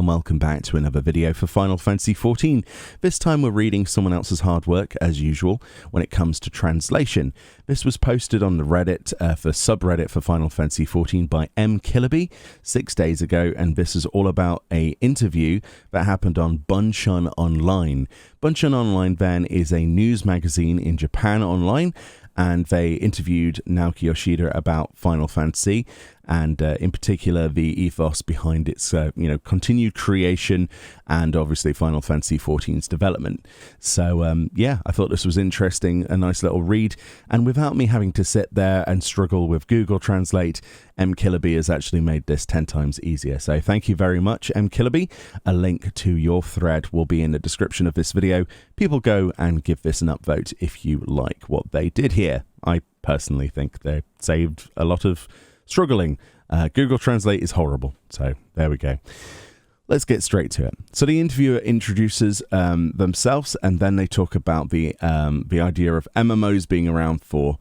and welcome back to another video for Final Fantasy XIV. This time we're reading someone else's hard work, as usual, when it comes to translation. This was posted on the Reddit, for subreddit for Final Fantasy XIV by mkillerby 6 days ago, and this is all about an interview that happened on Bunshun Online. Bunshun Online then is a news magazine in Japan online, and they interviewed Naoki Yoshida about Final Fantasy, and in particular the ethos behind its continued creation and obviously Final Fantasy XIV's development. So yeah, I thought this was interesting, a nice little read, and without me having to sit there and struggle with Google Translate, mkillerby has actually made this 10 times easier. So thank you very much, mkillerby. A link to your thread will be in the description of this video. People go and give this an upvote if you like what they did here. I personally think they saved a lot of struggling. Google Translate is horrible. So there we go. Let's get straight to it. So the interviewer introduces themselves, and then they talk about the idea of MMOs being around for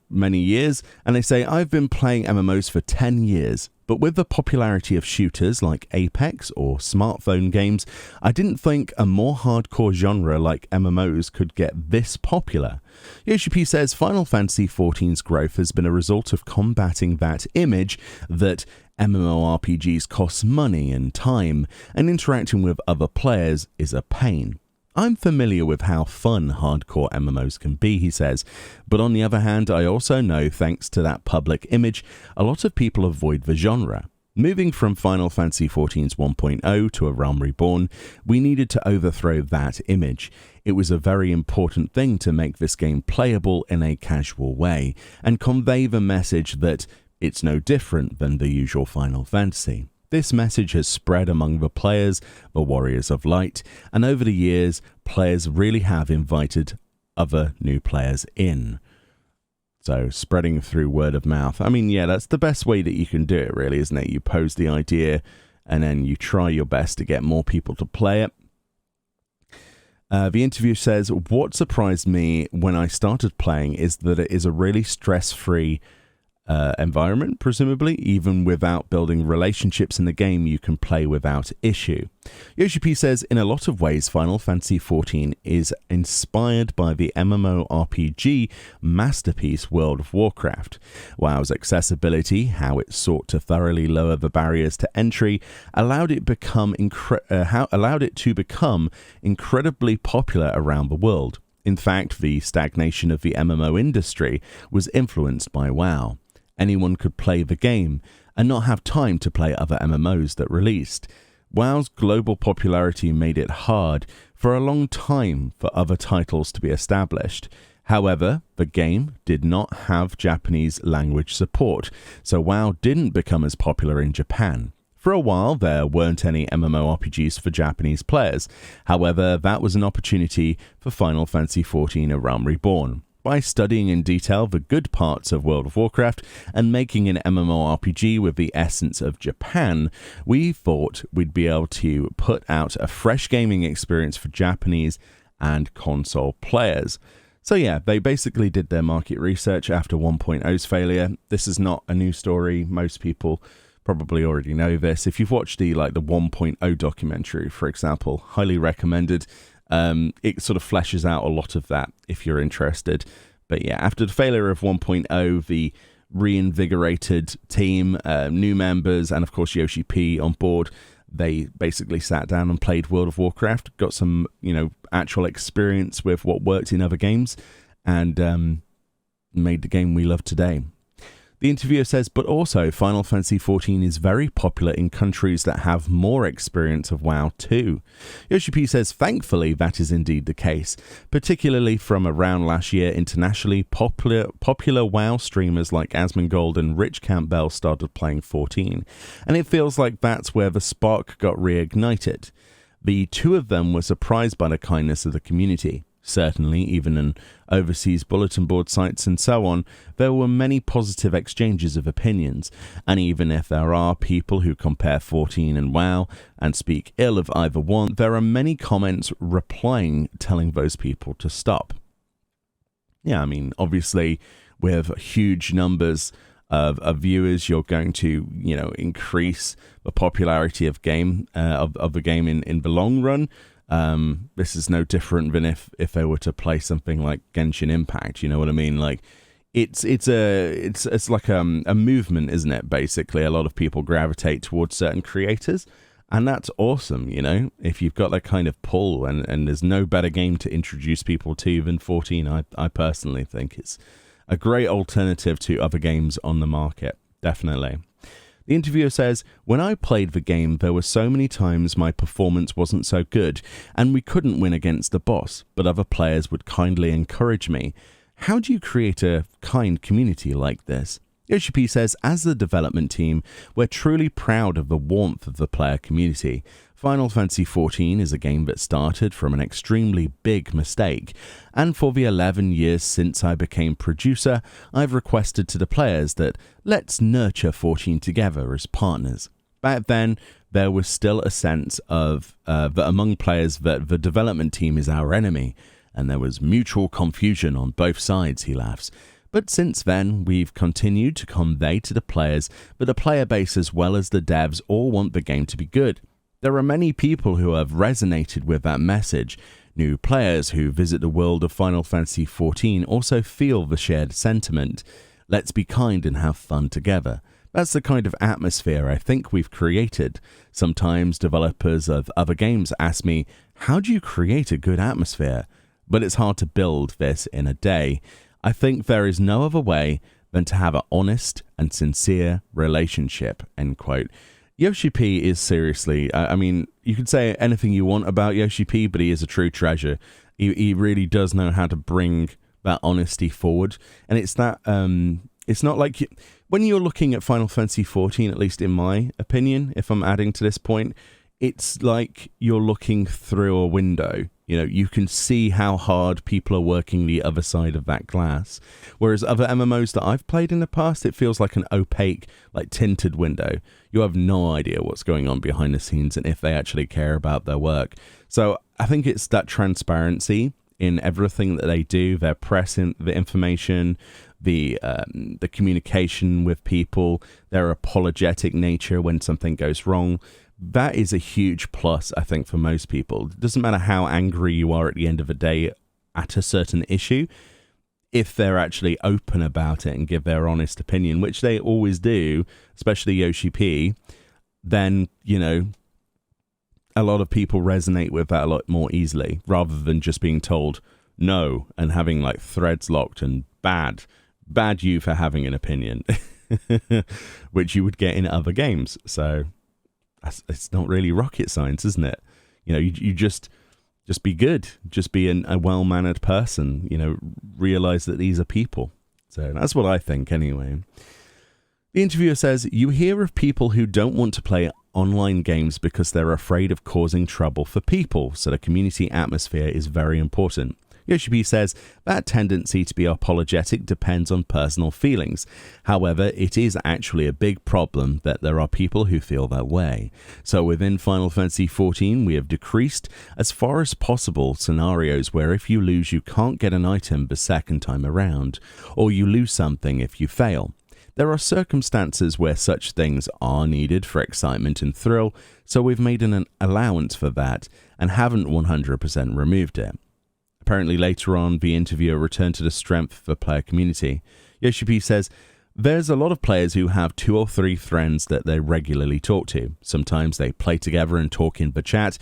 many years, and they say, I've been playing MMOs for 10 years, but with the popularity of shooters like Apex or smartphone games, I didn't think a more hardcore genre like MMOs could get this popular. Yoshi says Final Fantasy XIV's growth has been a result of combating that image that MMORPGs cost money and time, and interacting with other players is a pain. I'm familiar with how fun hardcore MMOs can be, he says, but on the other hand, I also know, thanks to that public image, a lot of people avoid the genre. Moving from Final Fantasy XIV's 1.0 to A Realm Reborn, we needed to overthrow that image. It was a very important thing to make this game playable in a casual way, and convey the message that it's no different than the usual Final Fantasy. This message has spread among the players, the Warriors of Light, and over the years, players really have invited other new players in. So, spreading through word of mouth. I mean, yeah, that's the best way that you can do it, really, isn't it? You pose the idea, and then you try your best to get more people to play it. The interview says, what surprised me when I started playing is that it is a really stress-free environment, presumably, even without building relationships in the game, you can play without issue. Yoshi says, in a lot of ways, Final Fantasy XIV is inspired by the MMORPG masterpiece World of Warcraft. WoW's accessibility, how it sought to thoroughly lower the barriers to entry, allowed it to become incredibly popular around the world. In fact, the stagnation of the MMO industry was influenced by WoW. Anyone could play the game and not have time to play other MMOs that released. WoW's global popularity made it hard for a long time for other titles to be established. However, the game did not have Japanese language support, so WoW didn't become as popular in Japan. For a while, there weren't any MMORPGs for Japanese players. However, that was an opportunity for Final Fantasy XIV: A Realm Reborn. By studying in detail the good parts of World of Warcraft and making an MMORPG with the essence of Japan, we thought we'd be able to put out a fresh gaming experience for Japanese and console players. So yeah, they basically did their market research after 1.0's failure. This is not a new story. Most people probably already know this. If you've watched the 1.0 documentary, for example, highly recommended. It sort of fleshes out a lot of that if you're interested. But yeah, after the failure of 1.0, the reinvigorated team, new members, and of course Yoshi P on board, they basically sat down and played World of Warcraft, got some, actual experience with what worked in other games, and made the game we love today. The interviewer says, but also Final Fantasy XIV is very popular in countries that have more experience of WoW too. Yoshi P says, thankfully that is indeed the case, particularly from around last year internationally, popular WoW streamers like Asmongold and Rich Campbell started playing 14, and it feels like that's where the spark got reignited. The two of them were surprised by the kindness of the community. Certainly, even in overseas bulletin board sites and so on, there were many positive exchanges of opinions, and even if there are people who compare 14 and WoW and speak ill of either one, there are many comments replying telling those people to stop. Yeah, I mean, obviously, with huge numbers of viewers. You're going to, increase the popularity of the game in the long run. This is no different than if they were to play something like Genshin Impact. You know what I mean? Like, it's like a movement, isn't it? Basically, a lot of people gravitate towards certain creators, and that's awesome. If you've got that kind of pull, and there's no better game to introduce people to than 14. I personally think it's a great alternative to other games on the market. Definitely. The interviewer says, when I played the game, there were so many times my performance wasn't so good, and we couldn't win against the boss, but other players would kindly encourage me. How do you create a kind community like this? Yoshi P says, as the development team, we're truly proud of the warmth of the player community. Final Fantasy XIV is a game that started from an extremely big mistake, and for the 11 years since I became producer, I've requested to the players that let's nurture 14 together as partners. Back then, there was still a sense of that among players that the development team is our enemy, and there was mutual confusion on both sides, he laughs. But since then, we've continued to convey to the players that the player base as well as the devs all want the game to be good. There are many people who have resonated with that message. New players who visit the world of Final Fantasy XIV also feel the shared sentiment. Let's be kind and have fun together. That's the kind of atmosphere I think we've created. Sometimes developers of other games ask me, how do you create a good atmosphere? But it's hard to build this in a day. I think there is no other way than to have an honest and sincere relationship, end quote. Yoshi P is seriously, I mean, you could say anything you want about Yoshi P, but he is a true treasure. He really does know how to bring that honesty forward. And it's that, it's not like, when you're looking at Final Fantasy XIV, at least in my opinion, if I'm adding to this point, it's like you're looking through a window. You can see how hard people are working the other side of that glass. Whereas other MMOs that I've played in the past, it feels like an opaque, like tinted window. You have no idea what's going on behind the scenes and if they actually care about their work. So I think it's that transparency in everything that they do, their press, in the information, the communication with people, their apologetic nature when something goes wrong. That is a huge plus, I think, for most people. It doesn't matter how angry you are at the end of the day at a certain issue. If they're actually open about it and give their honest opinion, which they always do, especially Yoshi P, then, a lot of people resonate with that a lot more easily, rather than just being told no and having like threads locked and bad you for having an opinion, which you would get in other games. So it's not really rocket science, isn't it? You just be good, just be a well-mannered person, realize that these are people. So that's what I think anyway. The interviewer says, you hear of people who don't want to play online games because they're afraid of causing trouble for people, so the community atmosphere is very important. Yoshi P says, that tendency to be apologetic depends on personal feelings. However, it is actually a big problem that there are people who feel that way. So within Final Fantasy XIV, we have decreased, as far as possible, scenarios where if you lose, you can't get an item the second time around, or you lose something if you fail. There are circumstances where such things are needed for excitement and thrill, so we've made an allowance for that and haven't 100% removed it. Apparently later on, the interviewer returned to the strength of the player community. Yoshi P says, there's a lot of players who have 2 or 3 friends that they regularly talk to. Sometimes they play together and talk in the chat.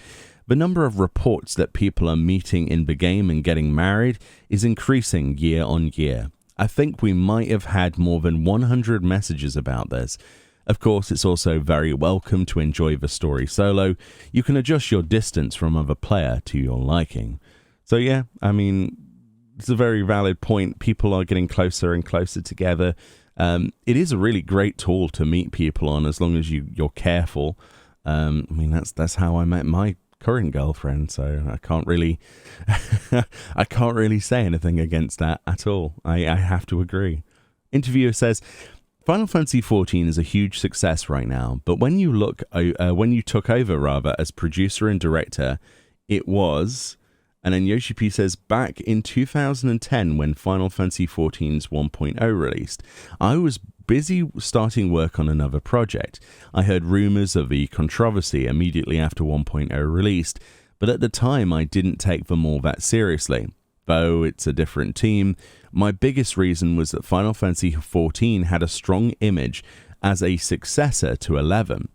The number of reports that people are meeting in the game and getting married is increasing year on year. I think we might have had more than 100 messages about this. Of course, it's also very welcome to enjoy the story solo. You can adjust your distance from other player to your liking. So yeah, I mean, it's a very valid point. People are getting closer and closer together. It is a really great tool to meet people on, as long as you're careful. I mean, that's how I met my current girlfriend, so I can't really say anything against that at all. I have to agree. Interviewer says, Final Fantasy XIV is a huge success right now, but when you took over as producer and director, it was. And then Yoshi P says, back in 2010, when Final Fantasy XIV's 1.0 released, I was busy starting work on another project. I heard rumors of the controversy immediately after 1.0 released, but at the time I didn't take them all that seriously. Though it's a different team, my biggest reason was that Final Fantasy XIV had a strong image as a successor to 11,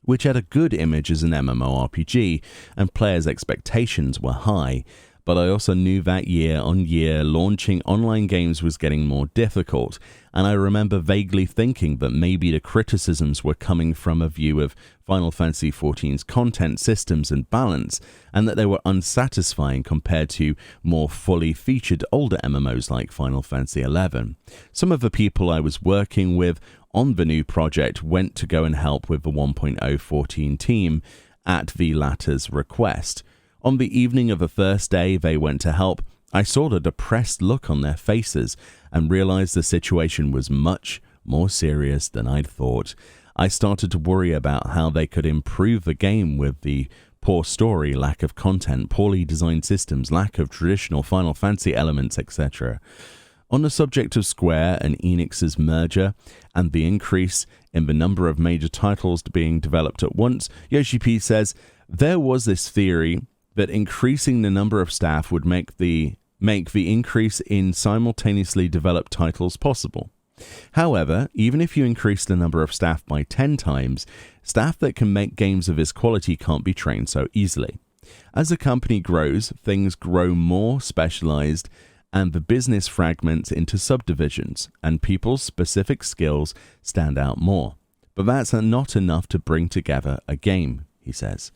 which had a good image as an MMORPG, and players' expectations were high. But I also knew that year on year, launching online games was getting more difficult, and I remember vaguely thinking that maybe the criticisms were coming from a view of Final Fantasy XIV's content systems and balance, and that they were unsatisfying compared to more fully featured older MMOs like Final Fantasy XI. Some of the people I was working with on the new project went to go and help with the 1.014 team at the latter's request. On the evening of the first day they went to help, I saw the depressed look on their faces and realized the situation was much more serious than I'd thought. I started to worry about how they could improve the game with the poor story, lack of content, poorly designed systems, lack of traditional Final Fantasy elements, etc. On the subject of Square and Enix's merger and the increase in the number of major titles being developed at once, Yoshi P says, there was this theory that increasing the number of staff would make the increase in simultaneously developed titles possible. However, even if you increase the number of staff by 10 times, staff that can make games of this quality can't be trained so easily. As a company grows, things grow more specialized and the business fragments into subdivisions, and people's specific skills stand out more. But that's not enough to bring together a game, he says.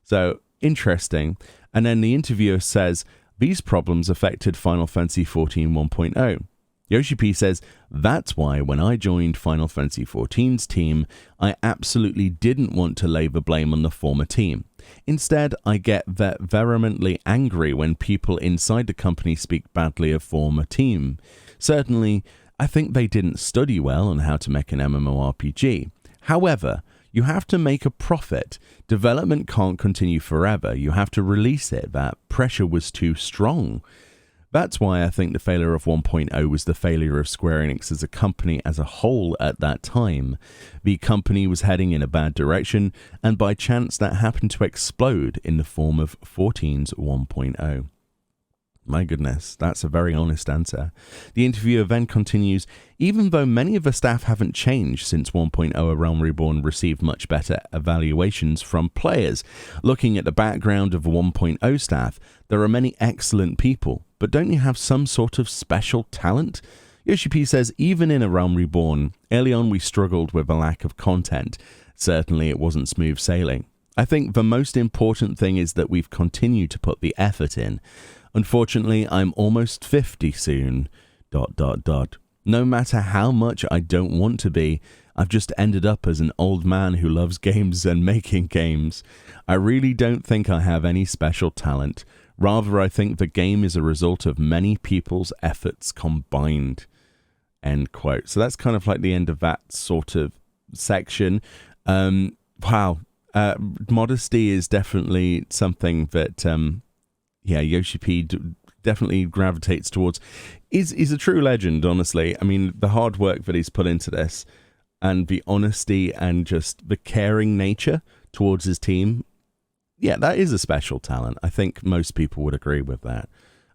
So, interesting. And then the interviewer says, these problems affected Final Fantasy XIV 1.0. Yoshi P says, that's why when I joined Final Fantasy XIV's team, I absolutely didn't want to lay the blame on the former team. Instead, I get vehemently angry when people inside the company speak badly of former team. Certainly, I think they didn't study well on how to make an MMORPG. However, you have to make a profit. Development can't continue forever. You have to release it. That pressure was too strong. That's why I think the failure of 1.0 was the failure of Square Enix as a company as a whole at that time. The company was heading in a bad direction, and by chance that happened to explode in the form of 14's 1.0. My goodness, that's a very honest answer. The interviewer then continues, even though many of the staff haven't changed since 1.0 A Realm Reborn received much better evaluations from players. Looking at the background of 1.0 staff, there are many excellent people, but don't you have some sort of special talent? Yoshi P says, even in A Realm Reborn, early on we struggled with a lack of content. Certainly it wasn't smooth sailing. I think the most important thing is that we've continued to put the effort in. Unfortunately, I'm almost 50 soon, ... No matter how much I don't want to be, I've just ended up as an old man who loves games and making games. I really don't think I have any special talent. Rather, I think the game is a result of many people's efforts combined. End quote. So that's kind of like the end of that sort of section. Wow. Modesty is definitely something that... Yoshi P definitely gravitates towards. Is a true legend, honestly. I mean, the hard work that he's put into this and the honesty and just the caring nature towards his team, that is a special talent. I think most people would agree with that.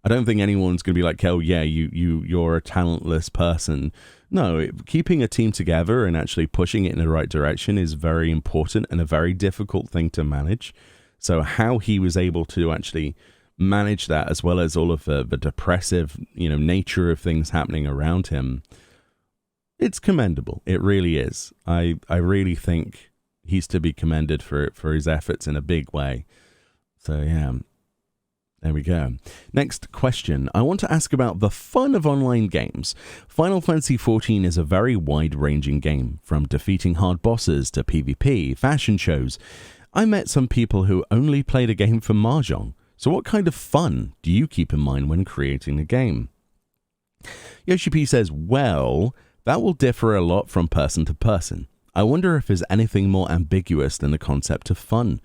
I don't think anyone's going to be like, oh, yeah, you're a talentless person. No, keeping a team together and actually pushing it in the right direction is very important and a very difficult thing to manage. So how he was able to actually manage that, as well as all of the depressive, nature of things happening around him, it's commendable. It really is. I really think he's to be commended for his efforts in a big way. So there we go. Next question. I want to ask about the fun of online games. Final Fantasy XIV is a very wide-ranging game, from defeating hard bosses to PvP, fashion shows. I met some people who only played a game for Mahjong. So what kind of fun do you keep in mind when creating a game? Yoshi P says, well, that will differ a lot from person to person. I wonder if there's anything more ambiguous than the concept of fun.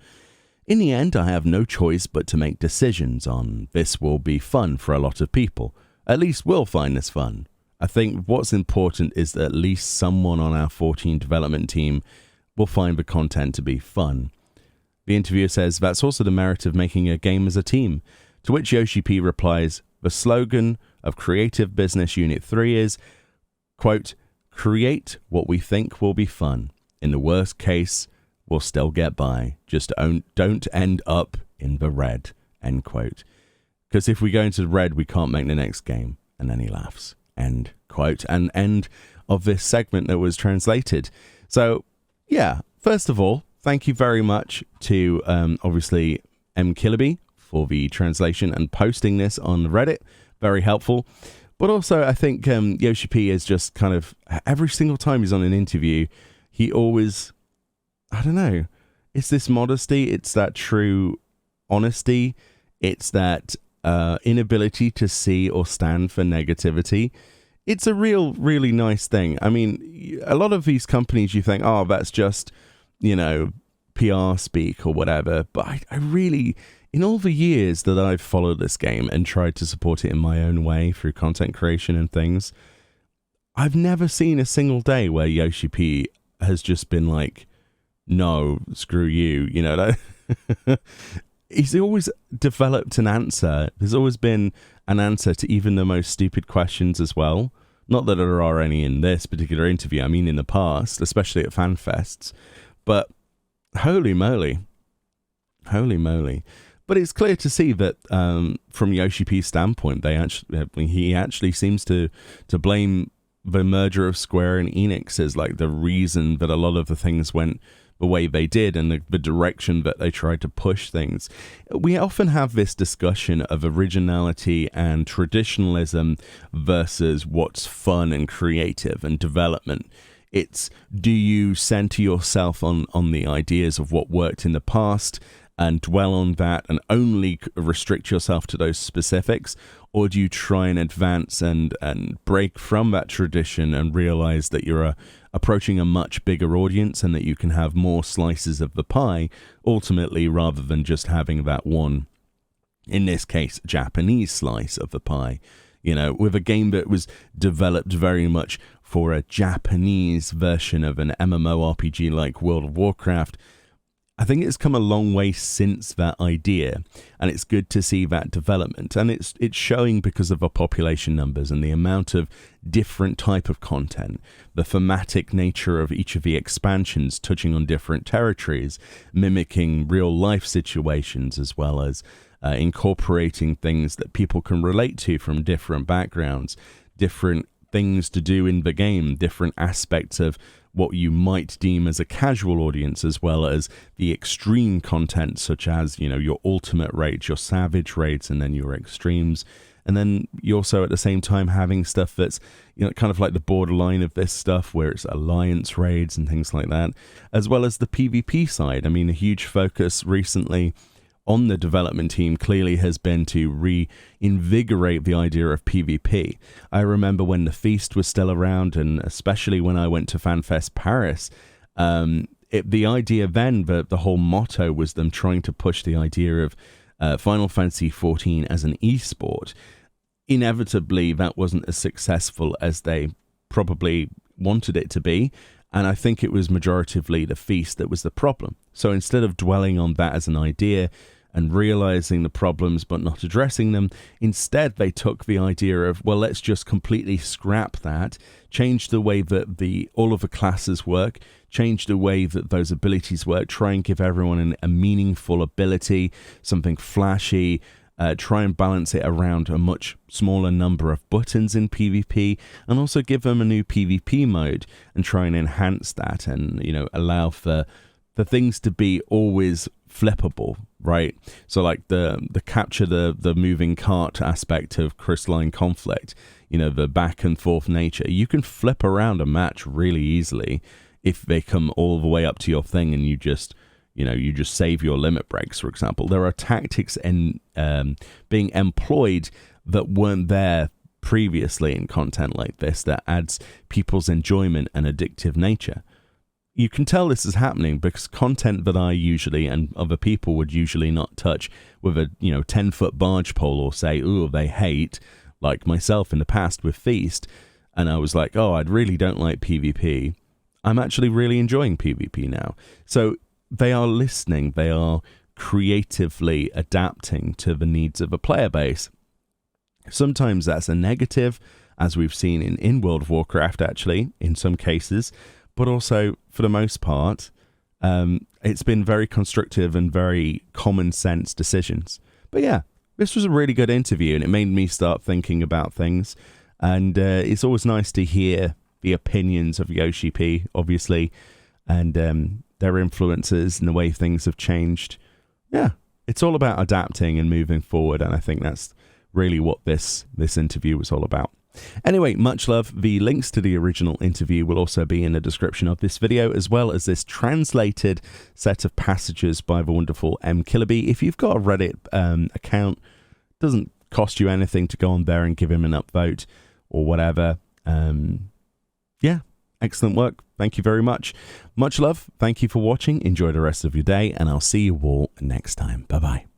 In the end, I have no choice but to make decisions on this will be fun for a lot of people. At least we'll find this fun. I think what's important is that at least someone on our 14 development team will find the content to be fun. The interviewer says that's also the merit of making a game as a team, to which Yoshi P replies, the slogan of Creative Business Unit 3 is, quote, create what we think will be fun. In the worst case, we'll still get by. Just don't end up in the red, end quote. Because if we go into the red, we can't make the next game. And then he laughs, end quote. And end of this segment that was translated. So, yeah, first of all, thank you very much to, obviously, mkillerby for the translation and posting this on Reddit. Very helpful. But also, I think Yoshi P is just kind of, every single time he's on an interview, he always, I don't know, it's this modesty, it's that true honesty, it's that inability to see or stand for negativity. It's a really nice thing. I mean, a lot of these companies, you think, oh, that's just, you know, PR speak or whatever. But I really, in all the years that I've followed this game and tried to support it in my own way through content creation and things, I've never seen a single day where Yoshi P has just been like, no, screw you, you know. He's always developed an answer. There's always been an answer to even the most stupid questions as well. Not that there are any in this particular interview, I mean in the past, especially at fan fests. But holy moly. But it's clear to see that from Yoshi P's standpoint, he actually seems to blame the merger of Square and Enix as like the reason that a lot of the things went the way they did and the direction that they tried to push things. We often have this discussion of originality and traditionalism versus what's fun and creative and development. It's, do you center yourself on the ideas of what worked in the past and dwell on that and only restrict yourself to those specifics? Or do you try and advance and break from that tradition and realize that you're approaching a much bigger audience and that you can have more slices of the pie, ultimately, rather than just having that one, in this case, Japanese slice of the pie? You know, with a game that was developed very much for a Japanese version of an MMORPG like World of Warcraft, I think it's come a long way since that idea, and it's good to see that development. And it's showing because of our population numbers and the amount of different type of content, the thematic nature of each of the expansions touching on different territories, mimicking real life situations, as well as incorporating things that people can relate to from different backgrounds, different things to do in the game, different aspects of what you might deem as a casual audience, as well as the extreme content, such as, you know, your ultimate raids, your savage raids, and then your extremes. And then you also at the same time having stuff that's, you know, kind of like the borderline of this stuff where it's alliance raids and things like that, as well as the PvP side. I mean, a huge focus recently on the development team clearly has been to reinvigorate the idea of PvP. I remember when the Feast was still around, and especially when I went to FanFest Paris, the idea then, the whole motto was them trying to push the idea of Final Fantasy XIV as an esport. Inevitably, that wasn't as successful as they probably wanted it to be, and I think it was majoritively the Feast that was the problem. So instead of dwelling on that as an idea and realizing the problems but not addressing them, instead they took the idea of, well, let's just completely scrap that, change the way that all of the classes work, change the way that those abilities work, try and give everyone a meaningful ability, something flashy, try and balance it around a much smaller number of buttons in PvP, and also give them a new PvP mode and try and enhance that, and, you know, allow for things to be always flippable, right? So like the capture the moving cart aspect of Crystalline Conflict, you know, the back and forth nature, you can flip around a match really easily if they come all the way up to your thing and you just save your limit breaks, for example. There are tactics being employed that weren't there previously in content like this that adds people's enjoyment and addictive nature. You can tell this is happening because content that I usually and other people would usually not touch with a 10-foot barge pole or say, ooh, they hate, like myself in the past with Feast, and I was like, oh, I really don't like PvP, I'm actually really enjoying PvP now. So they are listening, they are creatively adapting to the needs of a player base. Sometimes that's a negative, as we've seen in World of Warcraft, actually, in some cases, but also, for the most part, it's been very constructive and very common sense decisions. But yeah, this was a really good interview, and it made me start thinking about things. And it's always nice to hear the opinions of Yoshi P, obviously, and their influences and the way things have changed. Yeah, it's all about adapting and moving forward, and I think that's really what this interview was all about. Anyway, much love. The links to the original interview will also be in the description of this video, as well as this translated set of passages by the wonderful mkillerby. If you've got a Reddit account, doesn't cost you anything to go on there and give him an upvote or whatever. Yeah, excellent work. Thank you very much. Much love. Thank you for watching. Enjoy the rest of your day, and I'll see you all next time. Bye-bye.